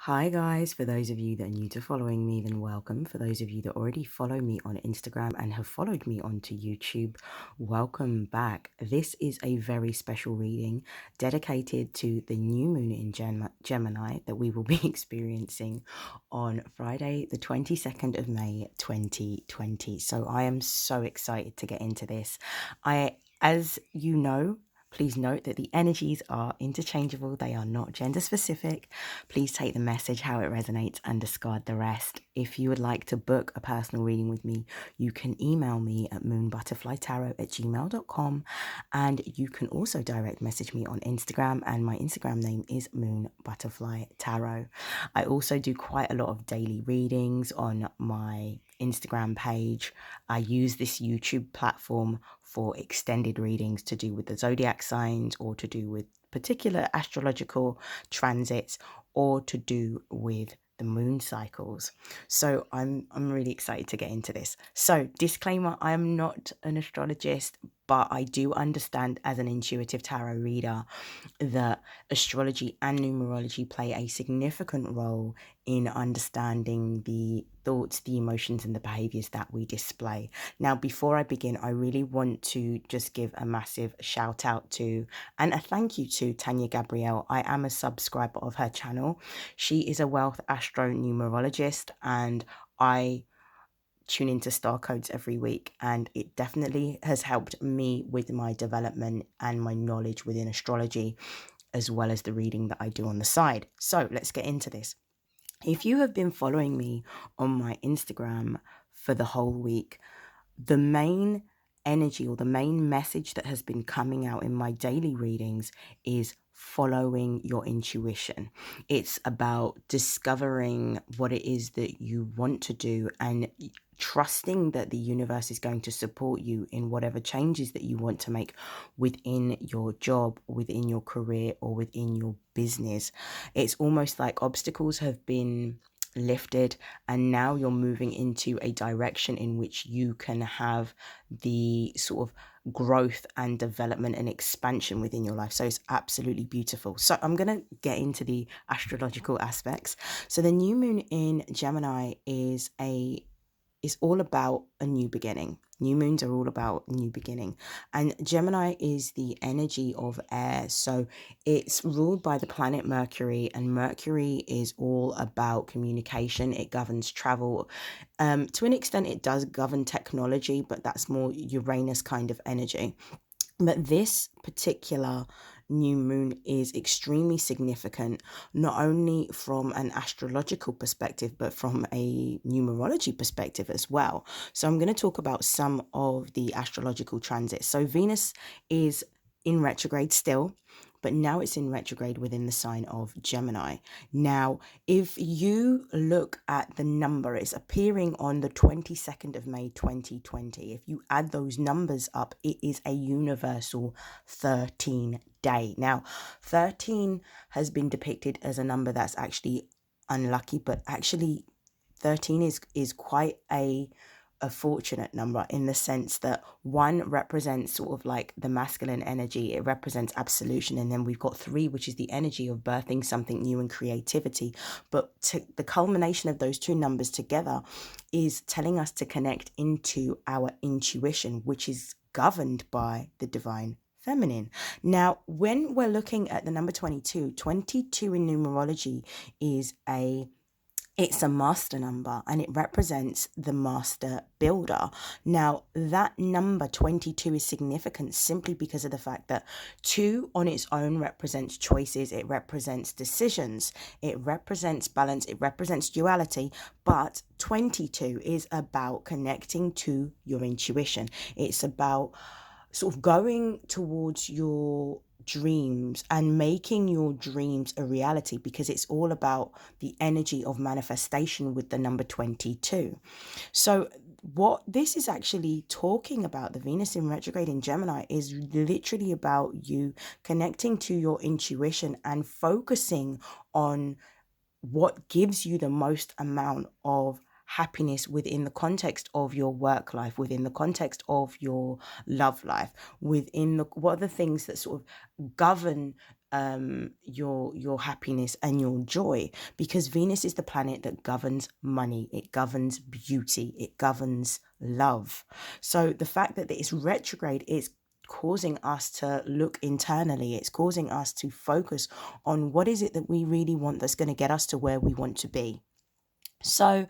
Hi guys, for those of you that are new to following me, then welcome. For those of you that already follow me on Instagram and have followed me onto YouTube, welcome back. This is a very special reading dedicated to the new moon in Gemini that we will be experiencing on Friday, the 22nd of May, 2020. So I am so excited to get into this. As you know, please note that the energies are interchangeable. They are not gender specific. Please take the message how it resonates and discard the rest. If you would like to book a personal reading with me, you can email me at moonbutterflytarot@gmail.com, and you can also direct message me on Instagram, and my Instagram name is moonbutterflytarot. I also do quite a lot of daily readings on my Instagram page. I use this YouTube platform for extended readings to do with the zodiac signs or to do with particular astrological transits or to do with the moon cycles. So I'm really excited to get into this. So disclaimer, I am not an astrologist, but I do understand as an intuitive tarot reader that astrology and numerology play a significant role in understanding the thoughts, the emotions, and the behaviors that we display. Now, before I begin, I really want to just give a massive shout out to and a thank you to Tanya Gabrielle. I am a subscriber of her channel. She is a wealth astro numerologist, and I tune into star codes every week, and it definitely has helped me with my development and my knowledge within astrology, as well as the reading that I do on the side. So let's get into this. If you have been following me on my Instagram for the whole week, the main energy or the main message that has been coming out in my daily readings is following your intuition. It's about discovering what it is that you want to do and trusting that the universe is going to support you in whatever changes that you want to make within your job, within your career, or within your business. It's almost like obstacles have been lifted and now you're moving into a direction in which you can have the sort of growth and development and expansion within your life. So it's absolutely beautiful. So I'm going to get into the astrological aspects. So the new moon in Gemini is all about a new beginning. New moons are all about new beginning. And Gemini is the energy of air. So it's ruled by the planet Mercury, and Mercury is all about communication. It governs travel. To an extent, it does govern technology, but that's more Uranus kind of energy. But this particular new moon is extremely significant, not only from an astrological perspective, but from a numerology perspective as well. So I'm going to talk about some of the astrological transits. So Venus is in retrograde still, but now it's in retrograde within the sign of Gemini. Now, if you look at the number, it's appearing on the 22nd of May 2020. If you add those numbers up, it is a universal 13 day. Now, 13 has been depicted as a number that's actually unlucky, but actually 13 is quite a fortunate number in the sense that one represents sort of like the masculine energy. It represents absolution. And then we've got 3, which is the energy of birthing something new and creativity. But the culmination of those two numbers together is telling us to connect into our intuition, which is governed by the divine feminine. Now, when we're looking at the number 22, 22 in numerology is it's a master number, and it represents the master builder. Now, that number 22 is significant simply because of the fact that 2 on its own represents choices, it represents decisions, it represents balance, it represents duality, but 22 is about connecting to your intuition. It's about sort of going towards your dreams and making your dreams a reality, because it's all about the energy of manifestation with the number 22. So what this is actually talking about, the Venus in retrograde in Gemini, is literally about you connecting to your intuition and focusing on what gives you the most amount of happiness within the context of your work life, within the context of your love life, within what are the things that sort of govern your happiness and your joy, because Venus is the planet that governs money, it governs beauty, it governs love. So the fact that it's retrograde is causing us to look internally, it's causing us to focus on what is it that we really want that's going to get us to where we want to be. So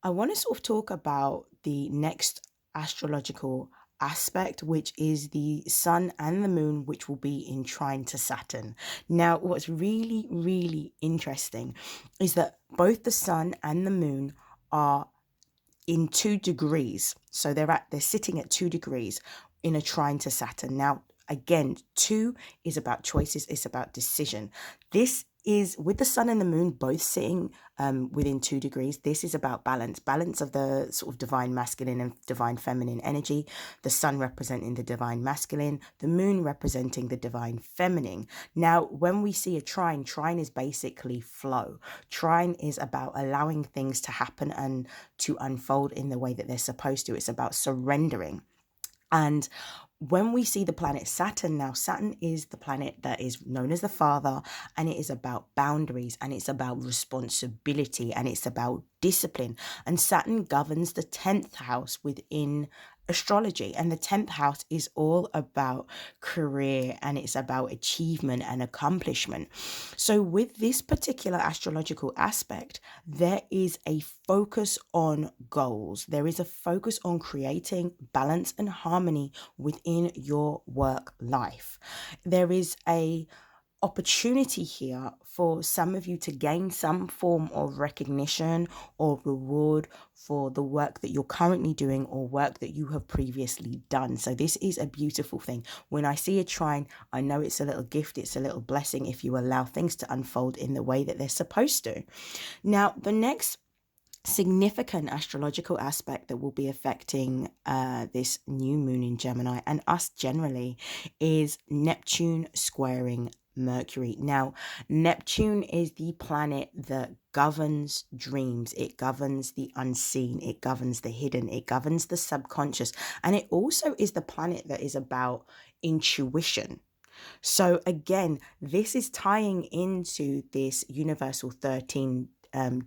I want to sort of talk about the next astrological aspect, which is the sun and the moon, which will be in trine to Saturn. Now, what's really, really interesting is that both the sun and the moon are in 2 degrees. So they're sitting at 2 degrees in a trine to Saturn. Now, again, 2 is about choices, it's about decision. This is with the sun and the moon both sitting within 2 degrees. This is about balance of the sort of divine masculine and divine feminine energy. The sun representing the divine masculine, the moon representing the divine feminine. Now, when we see a trine is basically flow. Trine is about allowing things to happen and to unfold in the way that they're supposed to. It's about surrendering. And when we see the planet Saturn, now Saturn is the planet that is known as the father, and it is about boundaries, and it's about responsibility, and it's about discipline. And Saturn governs the 10th house within astrology, and the 10th house is all about career, and it's about achievement and accomplishment. So with this particular astrological aspect, there is a focus on goals, there is a focus on creating balance and harmony within your work life. There is a opportunity here for some of you to gain some form of recognition or reward for the work that you're currently doing or work that you have previously done. So this is a beautiful thing. When I see a trine, I know it's a little gift, it's a little blessing if you allow things to unfold in the way that they're supposed to. Now, the next significant astrological aspect that will be affecting this new moon in Gemini and us generally is Neptune squaring Mercury. Now, Neptune is the planet that governs dreams, it governs the unseen, it governs the hidden, it governs the subconscious, and it also is the planet that is about intuition. So again, this is tying into this universal 13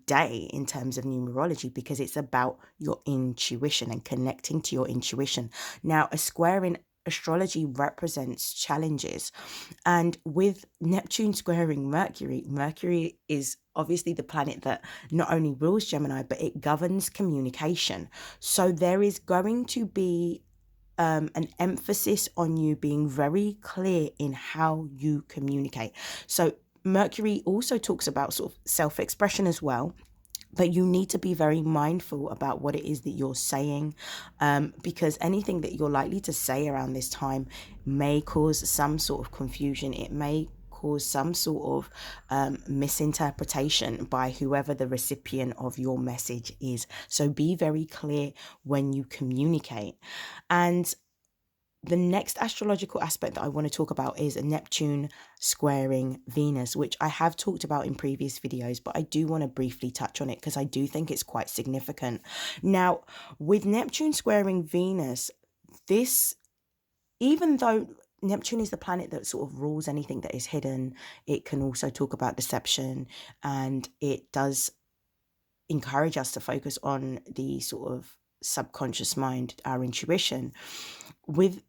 day in terms of numerology, because it's about your intuition and connecting to your intuition. Now, a square in astrology represents challenges, and with Neptune squaring Mercury, Mercury is obviously the planet that not only rules Gemini, but it governs communication. So there is going to be an emphasis on you being very clear in how you communicate. So Mercury also talks about sort of self-expression as well, but you need to be very mindful about what it is that you're saying, because anything that you're likely to say around this time may cause some sort of confusion. It may cause some sort of misinterpretation by whoever the recipient of your message is. So be very clear when you communicate. And the next astrological aspect that I want to talk about is Neptune squaring Venus, which I have talked about in previous videos, but I do want to briefly touch on it because I do think it's quite significant. Now, with Neptune squaring Venus, this, even though Neptune is the planet that sort of rules anything that is hidden, it can also talk about deception, and it does encourage us to focus on the sort of subconscious mind, our intuition. With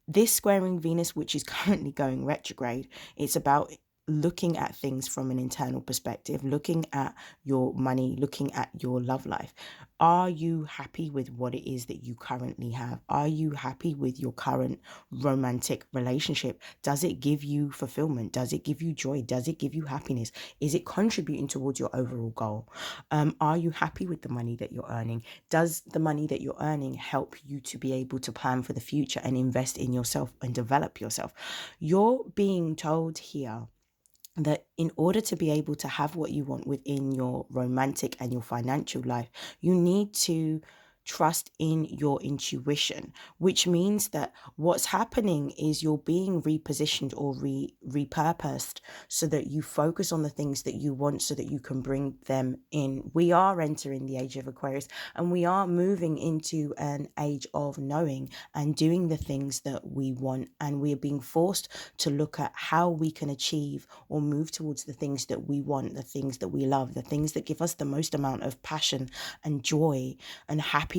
this squaring Venus, which is currently going retrograde, it's about looking at things from an internal perspective, looking at your money, looking at your love life. Are you happy with what it is that you currently have? Are you happy with your current romantic relationship? Does it give you fulfillment? Does it give you joy? Does it give you happiness? Is it contributing towards your overall goal? Are you happy with the money that you're earning? Does the money that you're earning help you to be able to plan for the future and invest in yourself and develop yourself? You're being told here that in order to be able to have what you want within your romantic and your financial life, you need to trust in your intuition, which means that what's happening is you're being repositioned or repurposed so that you focus on the things that you want so that you can bring them in. We are entering the age of Aquarius, and we are moving into an age of knowing and doing the things that we want, and we're being forced to look at how we can achieve or move towards the things that we want, the things that we love, the things that give us the most amount of passion and joy and happiness.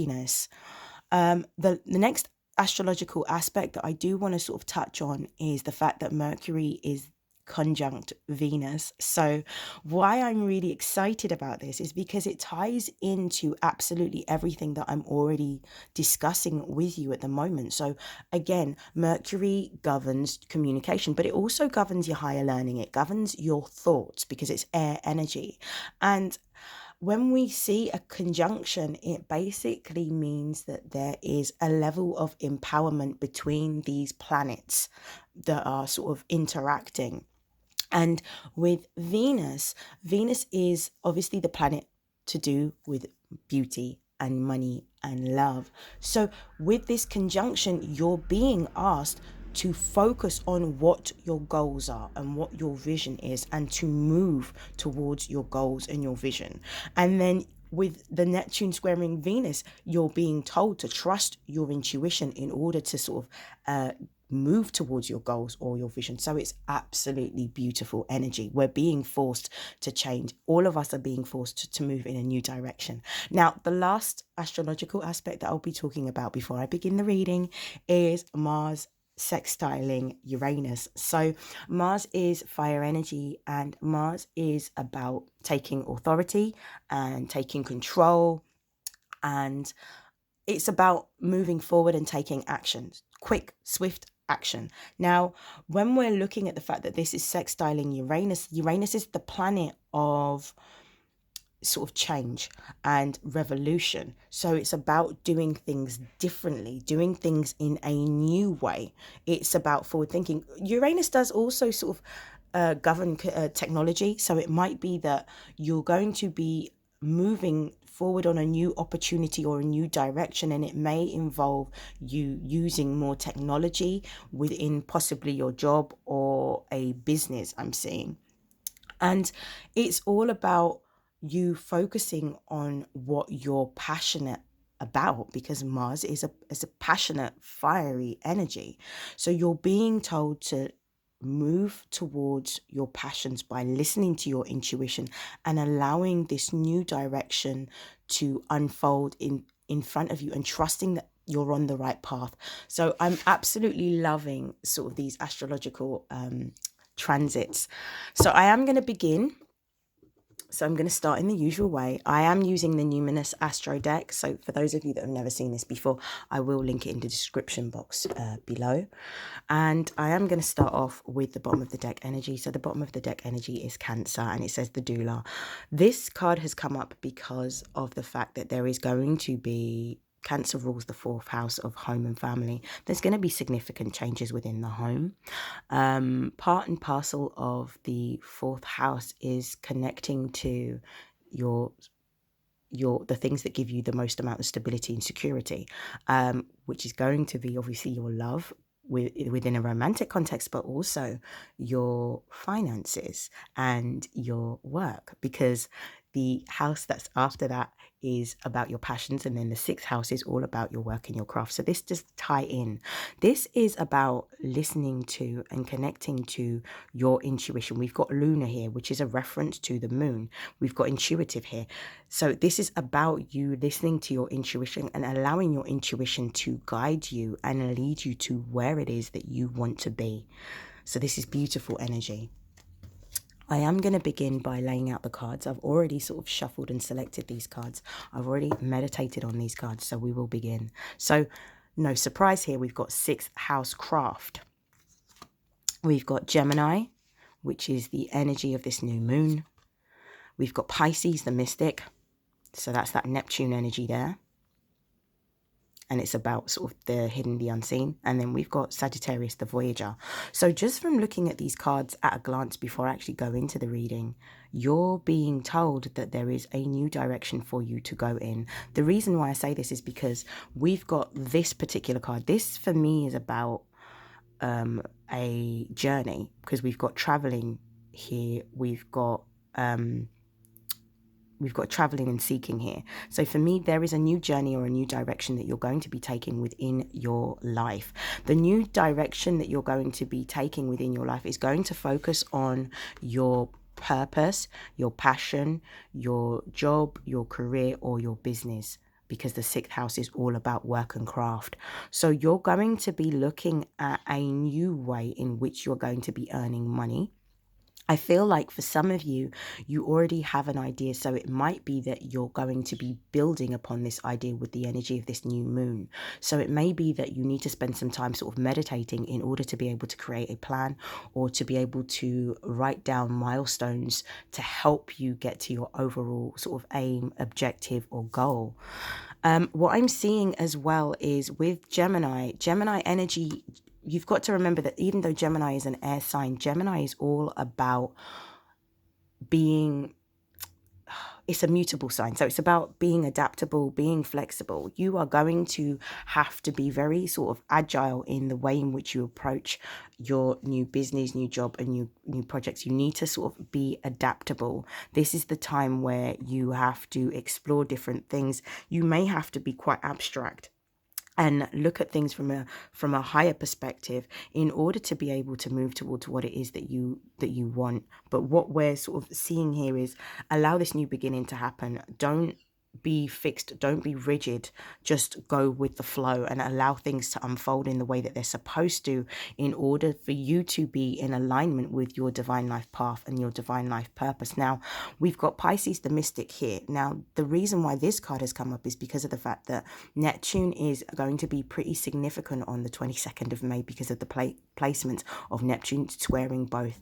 The next astrological aspect that I do want to sort of touch on is the fact that Mercury is conjunct Venus. So why I'm really excited about this is because it ties into absolutely everything that I'm already discussing with you at the moment. So again, Mercury governs communication, but it also governs your higher learning. It governs your thoughts because it's air energy. And when we see a conjunction, it basically means that there is a level of empowerment between these planets that are sort of interacting. And with Venus, Venus is obviously the planet to do with beauty and money and love. So with this conjunction, you're being asked to focus on what your goals are and what your vision is, and to move towards your goals and your vision. And then with the Neptune squaring Venus, you're being told to trust your intuition in order to sort of move towards your goals or your vision. So it's absolutely beautiful energy. We're being forced to change. All of us are being forced to move in a new direction. Now, the last astrological aspect that I'll be talking about before I begin the reading is Mars sextiling Uranus. So Mars is fire energy, and Mars is about taking authority and taking control, and it's about moving forward and taking actions, quick, swift action. Now, when we're looking at the fact that this is sextiling Uranus, Uranus is the planet of sort of change and revolution. So it's about doing things differently, doing things in a new way. It's about forward thinking. Uranus does also sort of govern technology. So it might be that you're going to be moving forward on a new opportunity or a new direction, and it may involve you using more technology within possibly your job or a business, I'm seeing. And it's all about you focusing on what you're passionate about, because Mars is a passionate, fiery energy. So you're being told to move towards your passions by listening to your intuition and allowing this new direction to unfold in front of you, and trusting that you're on the right path. So I'm absolutely loving sort of these astrological transits. So I am going to begin. So I'm going to start in the usual way. I am using the Numinous Astro deck. So for those of you that have never seen this before, I will link it in the description box below. And I am going to start off with the bottom of the deck energy. So the bottom of the deck energy is Cancer, and it says the doula. This card has come up because of the fact that there is going to be, Cancer rules the fourth house of home and family. There's going to be significant changes within the home. Part and parcel of the fourth house is connecting to your the things that give you the most amount of stability and security, which is going to be obviously your love within a romantic context, but also your finances and your work, because the house that's after that is about your passions, and then the sixth house is all about your work and your craft. So this just tie in. This is about listening to and connecting to your intuition. We've got lunar here, which is a reference to the moon. We've got intuitive here. So this is about you listening to your intuition and allowing your intuition to guide you and lead you to where it is that you want to be. So this is beautiful energy. I am going to begin by laying out the cards. I've already sort of shuffled and selected these cards. I've already meditated on these cards, so we will begin. So no surprise here, we've got sixth house craft. We've got Gemini, which is the energy of this new moon. We've got Pisces, the mystic. So that's that Neptune energy there. and it's about sort of the hidden, the unseen. And then we've got Sagittarius, the Voyager. So just from looking at these cards at a glance before I actually go into the reading, you're being told that there is a new direction for you to go in. The reason why I say this is because we've got this particular card. This for me is about a journey, because we've got traveling here, we've got traveling and seeking here. So for me, there is a new journey or a new direction that you're going to be taking within your life. The new direction that you're going to be taking within your life is going to focus on your purpose, your passion, your job, your career, or your business, because the sixth house is all about work and craft. So you're going to be looking at a new way in which you're going to be earning money. I feel like for some of you, you already have an idea. So it might be that you're going to be building upon this idea with the energy of this new moon. So it may be that you need to spend some time sort of meditating in order to be able to create a plan, or to be able to write down milestones to help you get to your overall sort of aim, objective, or goal. What I'm seeing as well is with Gemini energy, you've got to remember that even though Gemini is an air sign, Gemini is all about being, it's a mutable sign. So it's about being adaptable, being flexible. You are going to have to be very sort of agile in the way in which you approach your new business, new job, and new projects. You need to sort of be adaptable. This is the time where you have to explore different things. You may have to be quite abstract and look at things from a higher perspective in order to be able to move towards what it is that you want. But what we're sort of seeing here is allow this new beginning to happen. Don't be fixed, don't be rigid, just go with the flow and allow things to unfold in the way that they're supposed to, in order for you to be in alignment with your divine life path and your divine life purpose. Now, we've got Pisces the Mystic here. Now, the reason why this card has come up is because of the fact that Neptune is going to be pretty significant on the 22nd of May because of the placement of Neptune squaring both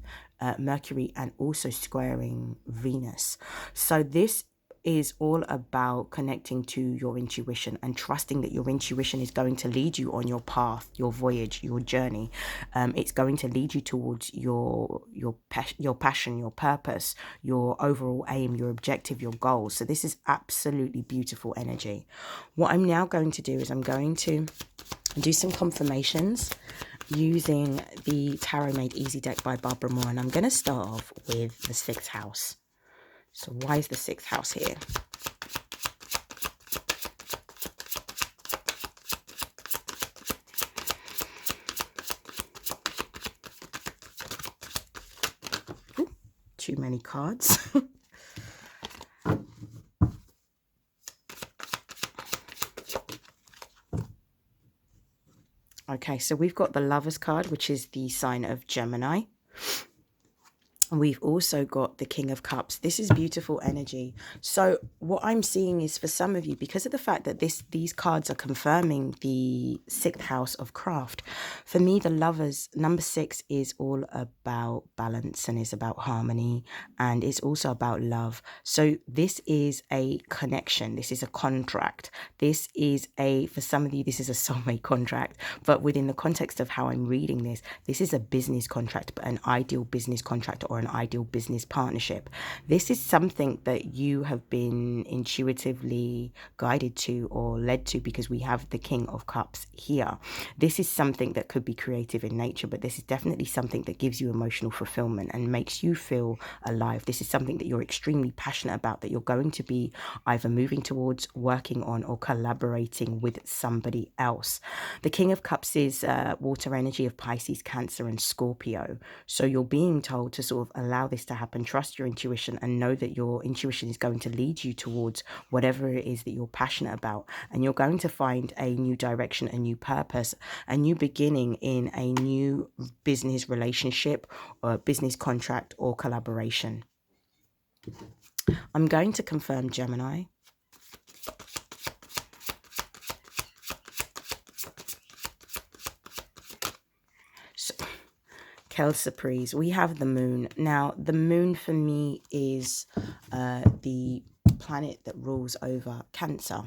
Mercury and also squaring Venus. So this is all about connecting to your intuition and trusting that your intuition is going to lead you on your path, your voyage, your journey. It's going to lead you towards your passion, your purpose, your overall aim, your objective, your goals. So this is absolutely beautiful energy. What I'm now going to do is I'm going to do some confirmations using the Tarot Made Easy deck by Barbara Moore, and I'm going to start off with the sixth house. So why is the sixth house here? Ooh, too many cards. Okay, so we've got the Lovers card, which is the sign of Gemini. We've also got the King of Cups. This is beautiful energy. So what I'm seeing is, for some of you, because of the fact that these cards are confirming the sixth house of craft, for me, the Lovers, number 6 is all about balance and is about harmony, and it's also about love. So this is a connection. This is a contract. This is for some of you, this is a soulmate contract. But within the context of how I'm reading this, this is a business contract, but an ideal business contract or an ideal business partnership. This is something that you have been intuitively guided to or led to, because we have the King of Cups here. This is something that could be creative in nature, but this is definitely something that gives you emotional fulfillment and makes you feel alive. This is something that you're extremely passionate about, that you're going to be either moving towards, working on, or collaborating with somebody else. The King of Cups is water energy of Pisces, Cancer, and Scorpio. So you're being told to sort of allow this to happen. Trust your intuition and know that your intuition is going to lead you towards whatever it is that you're passionate about. And you're going to find a new direction, a new purpose, a new beginning in a new business relationship or business contract or collaboration. I'm going to confirm Gemini. Surprise, we have the moon. Now, the moon for me is the planet that rules over Cancer.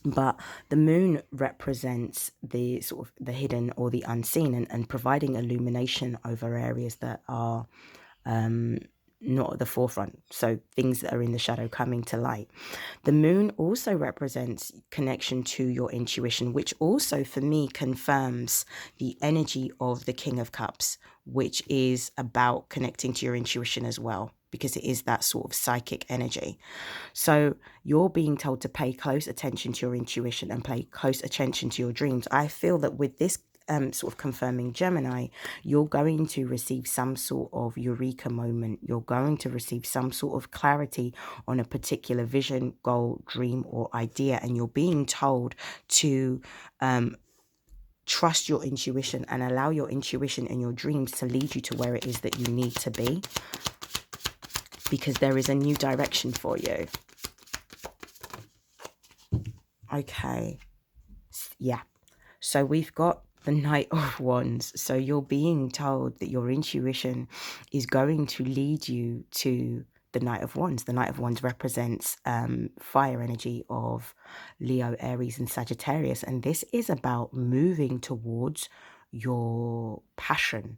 But the moon represents the sort of the hidden or the unseen, and providing illumination over areas that are not at the forefront. So things that are in the shadow coming to light. The moon also represents connection to your intuition, which also for me confirms the energy of the King of Cups, which is about connecting to your intuition as well, because it is that sort of psychic energy. So you're being told to pay close attention to your intuition and pay close attention to your dreams. I feel that with this sort of confirming Gemini, you're going to receive some sort of eureka moment. You're going to receive some sort of clarity on a particular vision, goal, dream, or idea. And you're being told to trust your intuition and allow your intuition and your dreams to lead you to where it is that you need to be, because there is a new direction for you. Okay. Yeah. So we've got the Knight of Wands. So you're being told that your intuition is going to lead you to the Knight of Wands. The Knight of Wands represents fire energy of Leo, Aries, and Sagittarius. And this is about moving towards your passion.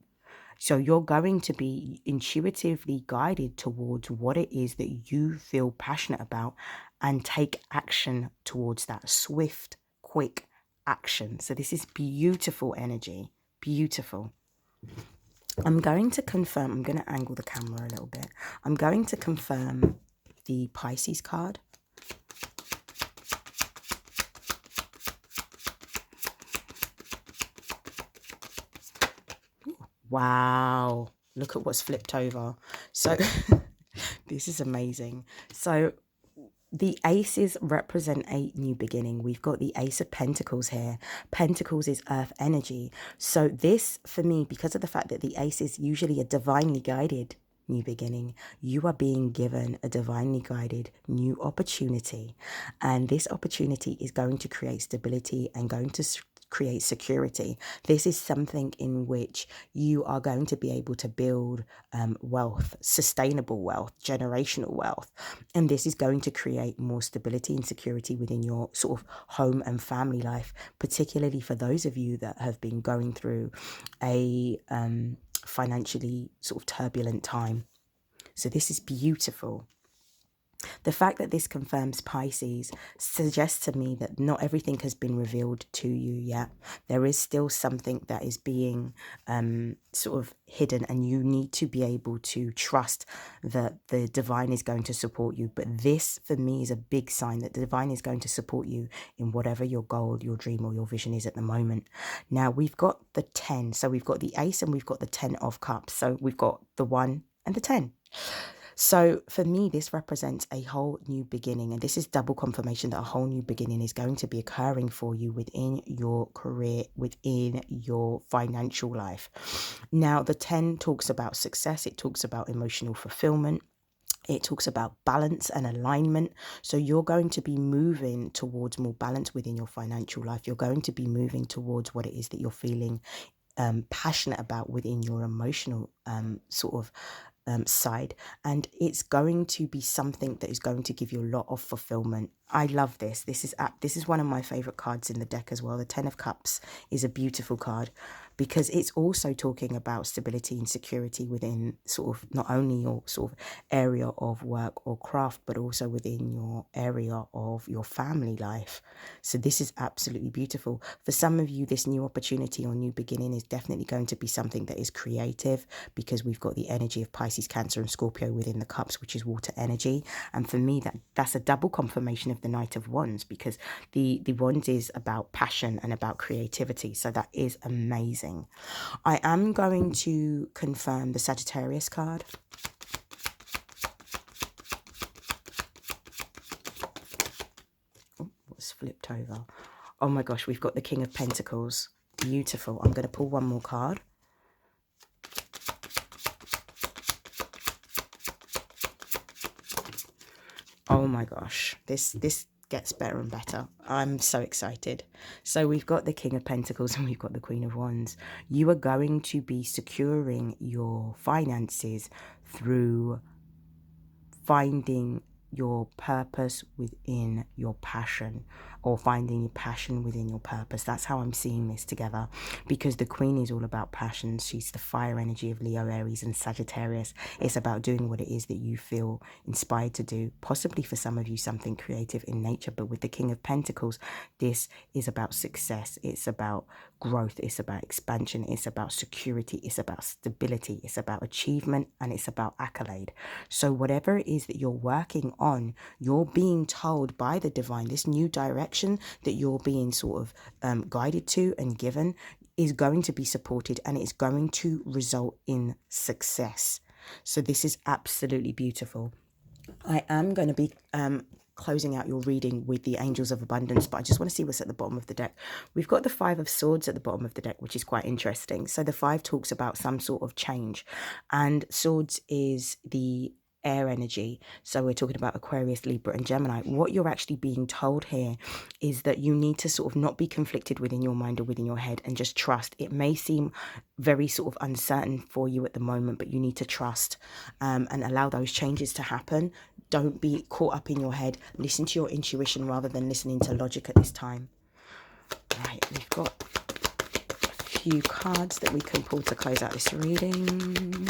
So you're going to be intuitively guided towards what it is that you feel passionate about and take action towards that. Swift, quick action. So this is beautiful energy. Beautiful. I'm going to confirm, I'm going to angle the camera a little bit. I'm going to confirm the Pisces card. Wow, look at what's flipped over. So this is amazing. So the aces represent a new beginning. We've got the Ace of Pentacles here. Pentacles is earth energy. So this, for me, because of the fact that the ace is usually a divinely guided new beginning, you are being given a divinely guided new opportunity. And this opportunity is going to create stability and going to create security. This is something in which you are going to be able to build wealth, sustainable wealth, generational wealth. And this is going to create more stability and security within your sort of home and family life, particularly for those of you that have been going through a financially sort of turbulent time. So this is beautiful. The fact that this confirms Pisces suggests to me that not everything has been revealed to you yet. There is still something that is being sort of hidden, and you need to be able to trust that the divine is going to support you. But this, for me, is a big sign that the divine is going to support you in whatever your goal, your dream, or your vision is at the moment. Now, we've got the 10. So we've got the ace and we've got the 10 of cups. So we've got the 1 and the 10. So for me, this represents a whole new beginning, and this is double confirmation that a whole new beginning is going to be occurring for you within your career, within your financial life. Now, the 10 talks about success. It talks about emotional fulfillment. It talks about balance and alignment. So you're going to be moving towards more balance within your financial life. You're going to be moving towards what it is that you're feeling passionate about within your emotional sort of side, and it's going to be something that is going to give you a lot of fulfillment. I love this. This is one of my favorite cards in the deck as well. The 10 of Cups is a beautiful card because it's also talking about stability and security within sort of not only your sort of area of work or craft, but also within your area of your family life. So this is absolutely beautiful. For some of you, this new opportunity or new beginning is definitely going to be something that is creative, because we've got the energy of Pisces, Cancer, and Scorpio within the cups, which is water energy. And for me, that's a double confirmation of the Knight of Wands, because the Wands is about passion and about creativity. So that is amazing. I am going to confirm the Sagittarius card. Oh, what's flipped over? Oh my gosh, we've got the King of Pentacles. Beautiful. I'm going to pull one more card. Oh my gosh, this gets better and better. I'm so excited. So we've got the King of Pentacles and we've got the Queen of Wands. You are going to be securing your finances through finding your purpose within your passion, or finding your passion within your purpose. That's how I'm seeing this together, because the Queen is all about passion. She's the fire energy of Leo, Aries and Sagittarius. It's about doing what it is that you feel inspired to do, possibly for some of you something creative in nature. But with the King of Pentacles, this is about success. It's about growth. It's about expansion. It's about security. It's about stability. It's about achievement, and it's about accolade. So whatever it is that you're working on, you're being told by the divine, this new direction that you're being sort of guided to and given is going to be supported, and it's going to result in success. So this is absolutely beautiful. I am going to be closing out your reading with the Angels of Abundance, but I just want to see what's at the bottom of the deck. We've got the Five of Swords at the bottom of the deck, which is quite interesting. So the five talks about some sort of change, and Swords is the air energy. So we're talking about Aquarius, Libra and Gemini. What you're actually being told here is that you need to sort of not be conflicted within your mind or within your head, and just trust. It may seem very sort of uncertain for you at the moment, but you need to trust and allow those changes to happen. Don't be caught up in your head. Listen to your intuition rather than listening to logic at this time. Right, we've got a few cards that we can pull to close out this reading.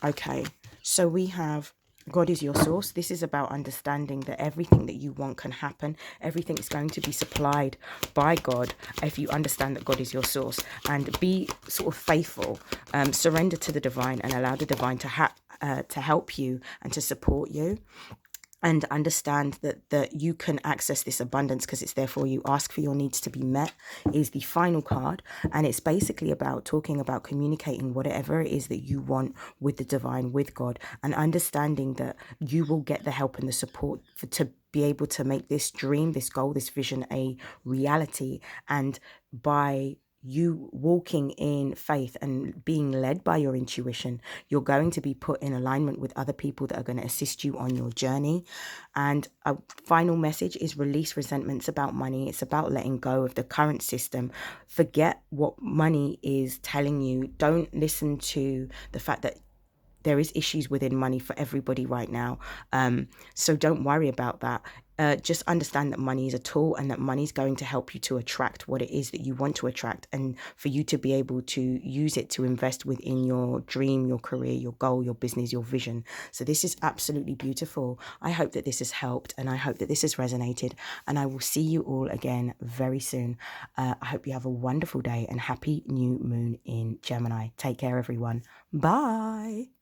Okay, so we have God is your source. This is about understanding that everything that you want can happen. Everything is going to be supplied by God if you understand that God is your source. And be sort of faithful. Surrender to the divine and allow the divine to help you and to support you. And understand that you can access this abundance because it's there for you. Ask for your needs to be met is the final card. And it's basically about talking about communicating whatever it is that you want with the divine, with God, and understanding that you will get the help and the support to be able to make this dream, this goal, this vision a reality. And by you walking in faith and being led by your intuition, you're going to be put in alignment with other people that are going to assist you on your journey. And a final message is release resentments about money. It's about letting go of the current system. Forget what money is telling you. Don't listen to the fact that there is issues within money for everybody right now. So don't worry about that. Just understand that money is a tool, and that money is going to help you to attract what it is that you want to attract, and for you to be able to use it to invest within your dream, your career, your goal, your business, your vision. So this is absolutely beautiful. I hope that this has helped, and I hope that this has resonated, and I will see you all again very soon. I hope you have a wonderful day, and happy new moon in Gemini. Take care, everyone. Bye.